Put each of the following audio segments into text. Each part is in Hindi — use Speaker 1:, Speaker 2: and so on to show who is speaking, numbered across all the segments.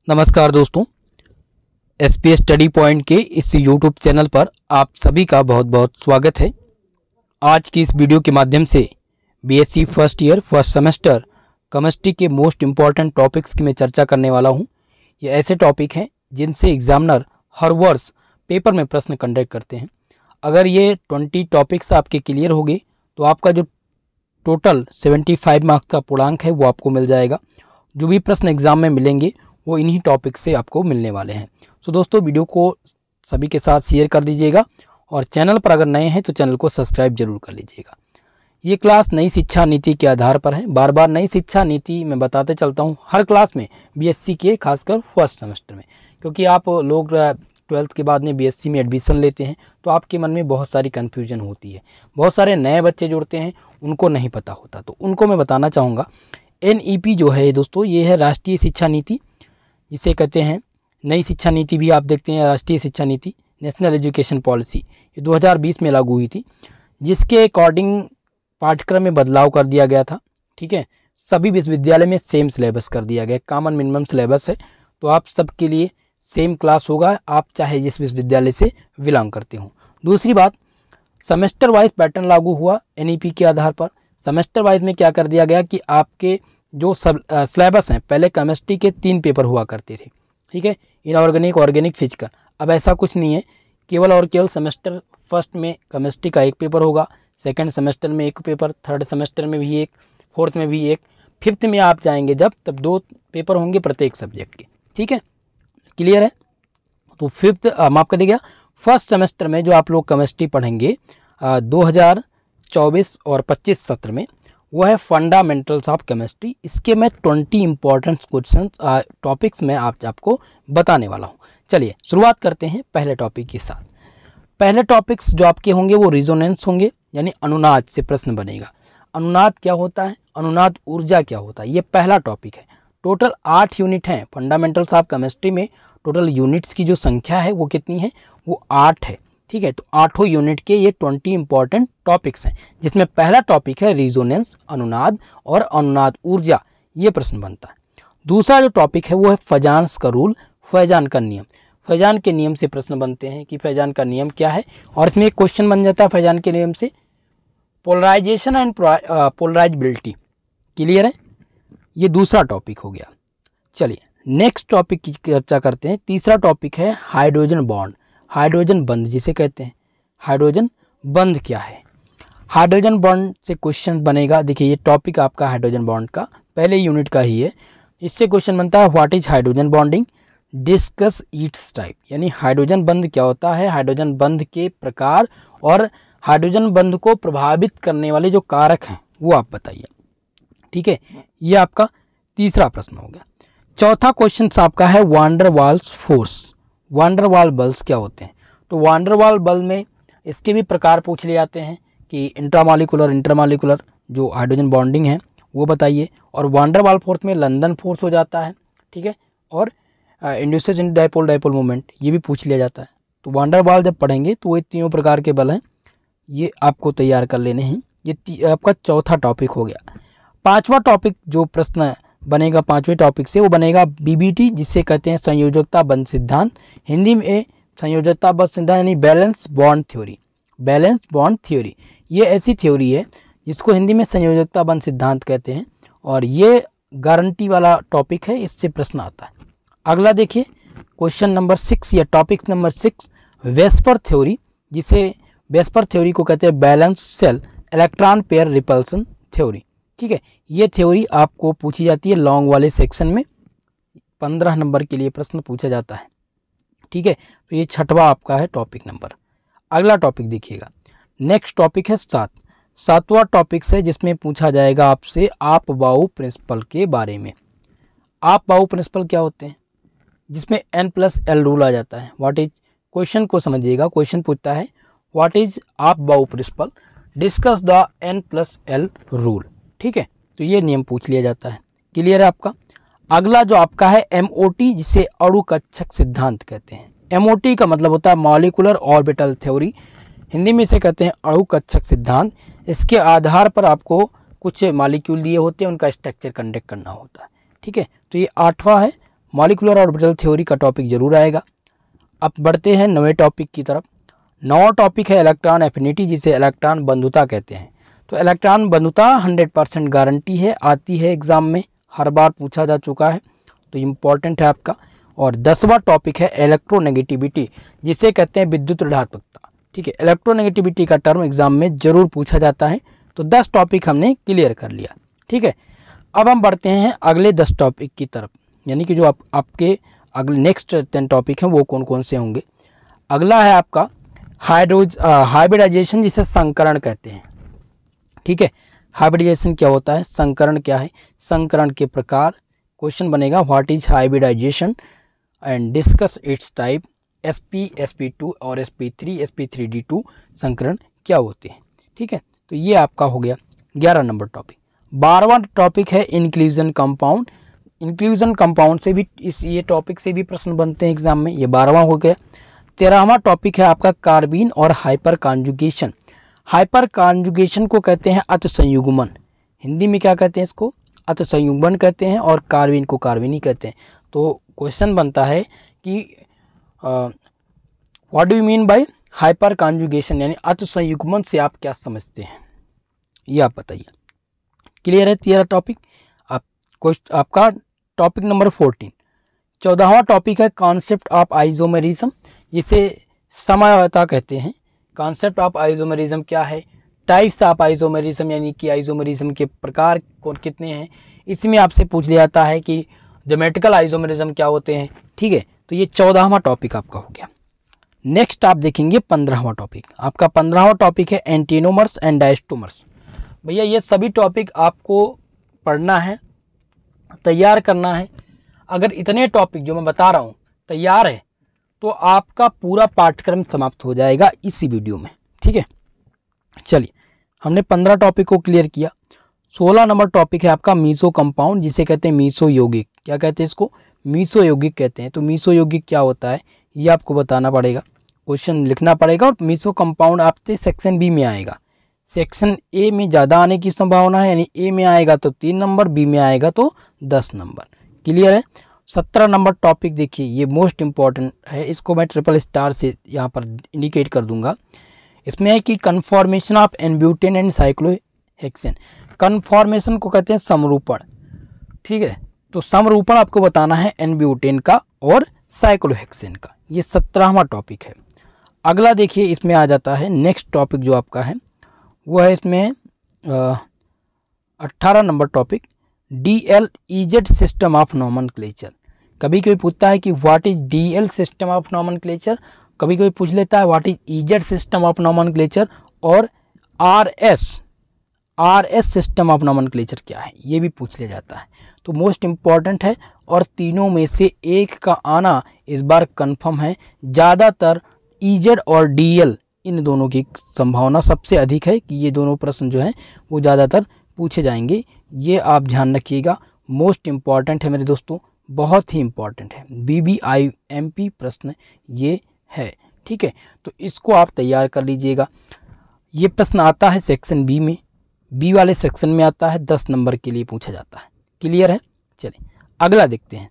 Speaker 1: नमस्कार दोस्तों, एसपीएस स्टडी पॉइंट के इस यूट्यूब चैनल पर आप सभी का बहुत बहुत स्वागत है। आज की इस वीडियो के माध्यम से BSc first year first semester chemistry के मोस्ट इम्पॉर्टेंट टॉपिक्स की मैं चर्चा करने वाला हूं। ये ऐसे टॉपिक हैं जिनसे एग्जामिनर हर वर्ष पेपर में प्रश्न कंडक्ट करते हैं। अगर ये 20 टॉपिक्स आपके क्लियर हो गए तो आपका जो टोटल 75 मार्क्स का पूर्णांक है वो आपको मिल जाएगा। जो भी प्रश्न एग्जाम में मिलेंगे वो इन्हीं टॉपिक से आपको मिलने वाले हैं। तो दोस्तों, वीडियो को सभी के साथ शेयर कर दीजिएगा और चैनल पर अगर नए हैं तो चैनल को सब्सक्राइब जरूर कर लीजिएगा। ये क्लास नई शिक्षा नीति के आधार पर है। बार बार नई शिक्षा नीति मैं बताते चलता हूँ हर क्लास में, बीएससी के खासकर फर्स्ट सेमेस्टर में, क्योंकि आप लोग 12th के बाद में बीएससी में एडमिशन लेते हैं तो आपके मन में बहुत सारी कन्फ्यूजन होती है। बहुत सारे नए बच्चे जुड़ते हैं, उनको नहीं पता होता, तो उनको मैं बताना चाहूँगा एनईपी जो है दोस्तों, ये है राष्ट्रीय शिक्षा नीति, जिसे कहते हैं नई शिक्षा नीति भी आप देखते हैं। राष्ट्रीय शिक्षा नीति नेशनल एजुकेशन पॉलिसी ये 2020 में लागू हुई थी, जिसके अकॉर्डिंग पाठ्यक्रम में बदलाव कर दिया गया था। ठीक है, सभी विश्वविद्यालय में सेम सिलेबस कर दिया गया, कॉमन मिनिमम सिलेबस है, तो आप सबके लिए सेम क्लास होगा, आप चाहे जिस विश्वविद्यालय से बिलोंग करते हो। दूसरी बात, सेमेस्टर वाइज पैटर्न लागू हुआ एनईपी के आधार पर। सेमेस्टर वाइज में क्या कर दिया गया कि आपके जो सब सिलेबस हैं, पहले केमिस्ट्री के 3 पेपर हुआ करते थे, ठीक है, इनऑर्गेनिक, ऑर्गेनिक, फिजिकल। अब ऐसा कुछ नहीं है, केवल और केवल सेमेस्टर फर्स्ट में केमिस्ट्री का 1 पेपर होगा, सेकंड सेमेस्टर में 1 पेपर, थर्ड सेमेस्टर में भी 1, फोर्थ में भी 1, फिफ्थ में आप जाएंगे जब तब 2 पेपर होंगे प्रत्येक सब्जेक्ट के। ठीक है, क्लियर है। तो फिफ्थ माफ कर दिया, फर्स्ट सेमेस्टर में जो आप लोग केमिस्ट्री पढ़ेंगे 2024 और 25 सत्र में, वो है फंडामेंटल्स ऑफ केमिस्ट्री। इसके मैं 20 इंपॉर्टेंट क्वेश्चन टॉपिक्स में आपको बताने वाला हूँ। चलिए शुरुआत करते हैं पहले टॉपिक के साथ। पहले टॉपिक्स जो आपके होंगे वो रिजोनेंस होंगे, यानी अनुनाद से प्रश्न बनेगा। अनुनाद क्या होता है, अनुनाद ऊर्जा क्या होता है, ये पहला टॉपिक है। टोटल 8 यूनिट हैं फंडामेंटल्स ऑफ केमिस्ट्री में। टोटल यूनिट्स की जो संख्या है वो कितनी है, वो 8 है। ठीक है, तो 8 यूनिट के ये 20 इंपॉर्टेंट टॉपिक्स हैं, जिसमें पहला टॉपिक है रिजोनेंस, अनुनाद और अनुनाद ऊर्जा, ये प्रश्न बनता है। दूसरा जो टॉपिक है वो है फैजान का रूल, फैजान का नियम। फैजान के नियम से प्रश्न बनते हैं कि फैजान का नियम क्या है, और इसमें एक क्वेश्चन बन जाता है फैजान के नियम से, पोलराइजेशन एंड पोलराइजेबिलिटी। क्लियर है, ये दूसरा टॉपिक हो गया। चलिए नेक्स्ट टॉपिक की चर्चा करते हैं। तीसरा टॉपिक है हाइड्रोजन बॉन्ड, हाइड्रोजन बंध जिसे कहते हैं। हाइड्रोजन बंध क्या है, हाइड्रोजन बॉन्ड से क्वेश्चन बनेगा। देखिए, ये टॉपिक आपका हाइड्रोजन बॉन्ड का पहले यूनिट का ही है। इससे क्वेश्चन बनता है what is hydrogen bonding, discuss it's type, यानी हाइड्रोजन बंध क्या होता है, हाइड्रोजन बंध के प्रकार और हाइड्रोजन बंध को प्रभावित करने वाले जो कारक हैं वो आप बताइए। ठीक है, ये आपका तीसरा प्रश्न हो गया। चौथा क्वेश्चन आपका है वांडर वाल्स फोर्स। वांडर वाल बल्स क्या होते हैं, तो वांडर वाल बल में इसके भी प्रकार पूछ लिए जाते हैं कि इंट्रामॉलिक्यूलर, इंटरमॉलिक्यूलर जो हाइड्रोजन बॉन्डिंग है वो बताइए। और वांडर वाल फोर्स में लंदन फोर्स हो जाता है, ठीक है, और इंड्यूसेस इन डाइपोल डाइपोल मूवमेंट ये भी पूछ लिया जाता है। तो वांडर वाल जब पढ़ेंगे तो ये 3 प्रकार के बल हैं, ये आपको तैयार कर लेने हैं। ये आपका चौथा टॉपिक हो गया। 5वां टॉपिक जो प्रश्न बनेगा 5वें टॉपिक से, वो बनेगा बीबीटी, जिसे कहते हैं संयोजकता बंध सिद्धांत। हिंदी में संयोजकता बंध सिद्धांत यानी valence bond theory. Valence bond theory ये ऐसी थ्योरी है जिसको हिंदी में संयोजकता बंध सिद्धांत कहते हैं, और ये गारंटी वाला टॉपिक है, इससे प्रश्न आता है। अगला देखिए क्वेश्चन नंबर 6 या टॉपिक नंबर 6, वेस्पर थ्योरी, जिसे वेस्पर थ्योरी को कहते हैं balance cell electron pair repulsion theory. ठीक है, ये थ्योरी आपको पूछी जाती है लॉन्ग वाले सेक्शन में, 15 नंबर के लिए प्रश्न पूछा जाता है। ठीक है, तो ये 6वां आपका है टॉपिक नंबर। अगला टॉपिक देखिएगा, नेक्स्ट टॉपिक है 7वां टॉपिक है, जिसमें पूछा जाएगा आपसे आप बाउ प्रिंसिपल के बारे में। आप बाउ प्रिंसिपल क्या होते हैं, जिसमें n+l रूल आ जाता है। व्हाट इज, क्वेश्चन को समझिएगा, क्वेश्चन पूछता है व्हाट इज आप बाउ principal, discuss the n+l rule. ठीक है, तो ये नियम पूछ लिया जाता है। क्लियर है आपका। अगला जो आपका है एमओटी, जिसे अणुकक्षक सिद्धांत कहते हैं। एमओटी का मतलब होता है मॉलिक्यूलर ऑर्बिटल थ्योरी, हिंदी में इसे कहते हैं अणुकक्षक सिद्धांत। इसके आधार पर आपको कुछ मॉलिक्यूल दिए होते हैं, उनका स्ट्रक्चर कंडक्ट करना होता है। ठीक है, तो ये 8वां है मॉलिक्यूलर ऑर्बिटल थ्योरी का टॉपिक जरूर आएगा। अब बढ़ते हैं नए टॉपिक की तरफ। नवा टॉपिक है इलेक्ट्रॉन एफिनिटी, जिसे इलेक्ट्रॉन बंधुता कहते हैं। तो इलेक्ट्रॉन बंधुता 100% गारंटी है, आती है एग्जाम में, हर बार पूछा जा चुका है, तो इम्पॉर्टेंट है आपका। और 10वां टॉपिक है इलेक्ट्रोनेगेटिविटी, जिसे कहते हैं विद्युत ऋणात्मकता। ठीक है, इलेक्ट्रोनेगेटिविटी का टर्म एग्जाम में जरूर पूछा जाता है। तो 10 टॉपिक हमने क्लियर कर लिया। ठीक है, अब हम बढ़ते हैं अगले 10 टॉपिक की तरफ, यानी कि जो आपके अगले नेक्स्ट 10 टॉपिक हैं वो कौन कौन से होंगे। अगला है आपका हाइब्रिडाइजेशन, जिसे संकरण कहते हैं। ठीक है, हाइब्रिडाइजेशन क्या होता है, संकरण क्या है, संकरण के प्रकार। क्वेश्चन बनेगा what is hybridization and discuss it's type. sp sp2 और sp3 sp3d2 संकरण क्या होते हैं। ठीक है, तो ये आपका हो गया 11 नंबर टॉपिक। 12वां टॉपिक है इंक्लूजन कंपाउंड। इंक्लूजन कंपाउंड से भी ये टॉपिक से भी प्रश्न बनते हैं एग्जाम में, ये 12वां हो गया। 13वां टॉपिक है आपका कार्बीन और हाइपर कॉन्जुगेशन। हाइपर कॉन्जुगेशन को कहते हैं अति संयुग्मन, हिंदी में क्या कहते हैं इसको, अति संयुग्मन कहते हैं, और कार्बीन को कार्बीनी कहते हैं। तो क्वेश्चन बनता है कि what do you mean by hyper conjugation, यानी अति संयुग्मन से आप क्या समझते हैं, ये आप बताइए। क्लियर है 13 टॉपिक। आपका टॉपिक नंबर 14, 14वां टॉपिक है कॉन्सेप्ट ऑफ आइसोमेरिज्म, जिसे समवायता कहते हैं। कॉन्सेप्ट ऑफ आइसोमेरिज्म क्या है, टाइप्स ऑफ आइसोमेरिज्म, यानी कि आइसोमेरिज्म के प्रकार कितने हैं। इसमें आपसे पूछ लिया जाता है कि ज्योमेट्रिकल आइसोमेरिज्म क्या होते हैं। ठीक है, तो ये 14वां टॉपिक आपका हो गया। नेक्स्ट आप देखेंगे 15वां टॉपिक। आपका 15वां टॉपिक है एंटीनोमर्स एंड डायस्टोमर्स। भैया ये सभी टॉपिक आपको पढ़ना है, तैयार करना है। अगर इतने टॉपिक जो मैं बता रहा हूँ तैयार है तो आपका पूरा पाठ्यक्रम समाप्त हो जाएगा इसी वीडियो में। ठीक है, चलिए हमने 15 टॉपिक को क्लियर किया। 16 नंबर टॉपिक है आपका मीसो कंपाउंड, जिसे कहते हैं मीसो यौगिक। क्या कहते हैं इसको, मीसो यौगिक कहते हैं। तो मीसो यौगिक क्या होता है ये आपको बताना पड़ेगा, क्वेश्चन लिखना पड़ेगा। और मीसो कंपाउंड आपसे सेक्शन बी में आएगा। सेक्शन ए में ज़्यादा आने की संभावना है, यानी ए में आएगा तो 3 नंबर, बी में आएगा तो 10 नंबर। क्लियर है। 17 नंबर टॉपिक देखिए, ये मोस्ट इंपॉर्टेंट है, इसको मैं ट्रिपल स्टार से यहाँ पर इंडिकेट कर दूंगा। इसमें है कि conformation of n butane and cyclohexane. Conformation को कहते हैं समरूपण। ठीक है, तो समरूपण आपको बताना है एनब्यूटेन का और साइक्लोहेक्सेन का। ये 17वां टॉपिक है। अगला देखिए इसमें आ जाता है नेक्स्ट टॉपिक जो आपका है वो है इसमें 18 number topic DLEZ system of nomenclature. कभी कोई पूछता है कि what is DL system of nomenclature, कभी कोई पूछ लेता है what is EZ system of nomenclature, और RS सिस्टम ऑफ नॉमेनक्लेचर क्या है ये भी पूछ लिया जाता है। तो मोस्ट इम्पॉर्टेंट है, और तीनों में से एक का आना इस बार कंफर्म है। ज़्यादातर EZ और DL इन दोनों की संभावना सबसे अधिक है कि ये दोनों प्रश्न जो हैं वो ज़्यादातर पूछे जाएंगे। ये आप ध्यान रखिएगा, मोस्ट इम्पॉर्टेंट है मेरे दोस्तों, बहुत ही इम्पॉर्टेंट है। BBIMP प्रश्न ये है। ठीक है, तो इसको आप तैयार कर लीजिएगा। ये प्रश्न आता है सेक्शन बी में, बी वाले सेक्शन में आता है, 10 नंबर के लिए पूछा जाता है। क्लियर है। चलिए अगला देखते हैं।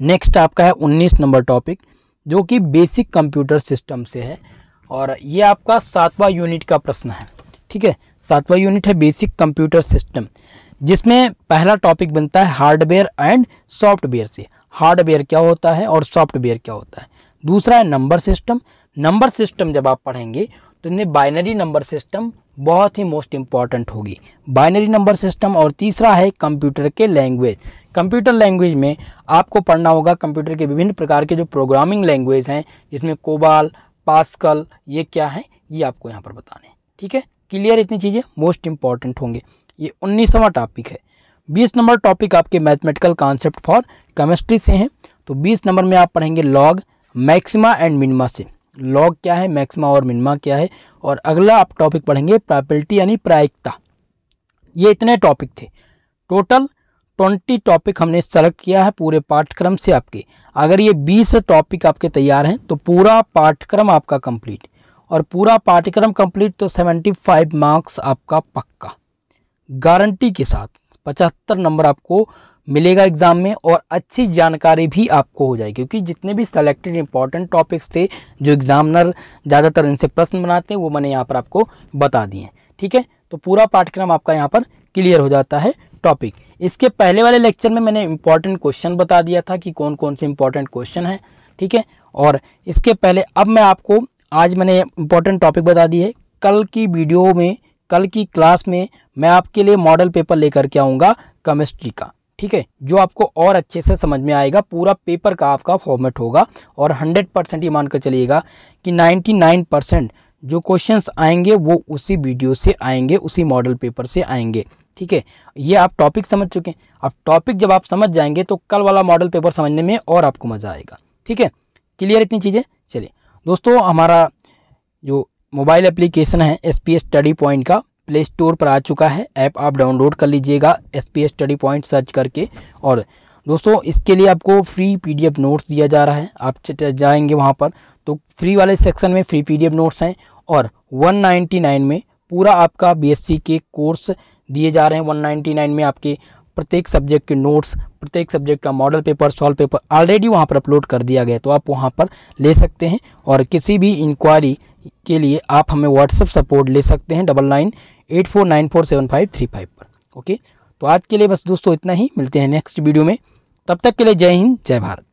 Speaker 1: नेक्स्ट आपका है 19 नंबर टॉपिक, जो कि बेसिक कंप्यूटर सिस्टम से है, और ये आपका 7वां यूनिट का प्रश्न है। ठीक है, 7वां यूनिट है बेसिक कंप्यूटर सिस्टम, जिसमें पहला टॉपिक बनता है हार्डवेयर एंड सॉफ्टवेयर से। हार्डवेयर क्या होता है और सॉफ्टवेयर क्या होता है। दूसरा है नंबर सिस्टम। नंबर सिस्टम जब आप पढ़ेंगे तो इनमें बाइनरी नंबर सिस्टम बहुत ही मोस्ट इंपॉर्टेंट होगी, बाइनरी नंबर सिस्टम। और तीसरा है कंप्यूटर के लैंग्वेज। कंप्यूटर लैंग्वेज में आपको पढ़ना होगा कंप्यूटर के विभिन्न प्रकार के जो प्रोग्रामिंग लैंग्वेज हैं, जिसमें कोबाल, पास्कल, ये क्या है ये आपको यहाँ पर बताने हैं। ठीक है, क्लियर, इतनी चीज़ें मोस्ट इंपॉर्टेंट होंगे। ये 19वां टॉपिक है। 20 नंबर टॉपिक आपके मैथमेटिकल कॉन्सेप्ट फॉर केमिस्ट्री से हैं। तो 20 नंबर में आप पढ़ेंगे लॉग, मैक्सिमा एंड मिनिमा से। लॉग क्या है, मैक्सिमा और मिनिमा क्या है। और अगला आप टॉपिक पढ़ेंगे प्रोबेबिलिटी यानी प्रायिकता। ये इतने टॉपिक थे। टोटल 20 टॉपिक हमने सेलेक्ट किया है पूरे पाठ्यक्रम से आपके। अगर ये 20 टॉपिक आपके तैयार हैं तो पूरा पाठ्यक्रम आपका कंप्लीट, और पूरा पाठ्यक्रम कंप्लीट तो 75 मार्क्स आपका पक्का, गारंटी के साथ 75 नंबर आपको मिलेगा एग्जाम में और अच्छी जानकारी भी आपको हो जाएगी, क्योंकि जितने भी सेलेक्टेड इंपॉर्टेंट टॉपिक्स थे जो एग्जामिनर ज़्यादातर इनसे प्रश्न बनाते हैं वो मैंने यहाँ पर आपको बता दिए हैं। ठीक है, तो पूरा पाठ्यक्रम आपका यहाँ पर क्लियर हो जाता है टॉपिक। इसके पहले वाले लेक्चर में मैंने इंपॉर्टेंट क्वेश्चन बता दिया था कि कौन कौन से इंपॉर्टेंट क्वेश्चन हैं। ठीक है, और इसके पहले अब मैं आपको आज मैंने इंपॉर्टेंट टॉपिक बता दिए। कल की वीडियो में, कल की क्लास में मैं आपके लिए मॉडल पेपर लेकर के आऊँगा केमिस्ट्री का। ठीक है, जो आपको और अच्छे से समझ में आएगा, पूरा पेपर का आपका फॉर्मेट होगा और 100% ये मानकर चलिएगा कि 99% जो क्वेश्चंस आएंगे वो उसी वीडियो से आएंगे, उसी मॉडल पेपर से आएंगे। ठीक है, ये आप टॉपिक समझ चुके हैं। अब टॉपिक जब आप समझ जाएंगे तो कल वाला मॉडल पेपर समझने में और आपको मज़ा आएगा। ठीक है, क्लियर इतनी चीज़ें। चलिए दोस्तों, हमारा जो मोबाइल एप्लीकेशन है SPS स्टडी पॉइंट का प्ले स्टोर पर आ चुका है। ऐप आप डाउनलोड कर लीजिएगा SPS स्टडी पॉइंट सर्च करके। और दोस्तों इसके लिए आपको फ्री PDF नोट्स दिया जा रहा है। आप जाएंगे वहाँ पर तो फ्री वाले सेक्शन में फ्री PDF नोट्स हैं और 199 में पूरा आपका BSc के कोर्स दिए जा रहे हैं। 199 में आपके प्रत्येक सब्जेक्ट के नोट्स, प्रत्येक सब्जेक्ट का model paper, solve paper already वहाँ पर अपलोड कर दिया गया, तो आप वहाँ पर ले सकते हैं। और किसी भी इंक्वायरी के लिए आप हमें व्हाट्सएप सपोर्ट ले सकते हैं 9984947535 पर। ओके, तो आज के लिए बस दोस्तों इतना ही। मिलते हैं नेक्स्ट वीडियो में, तब तक के लिए जय हिंद, जय भारत।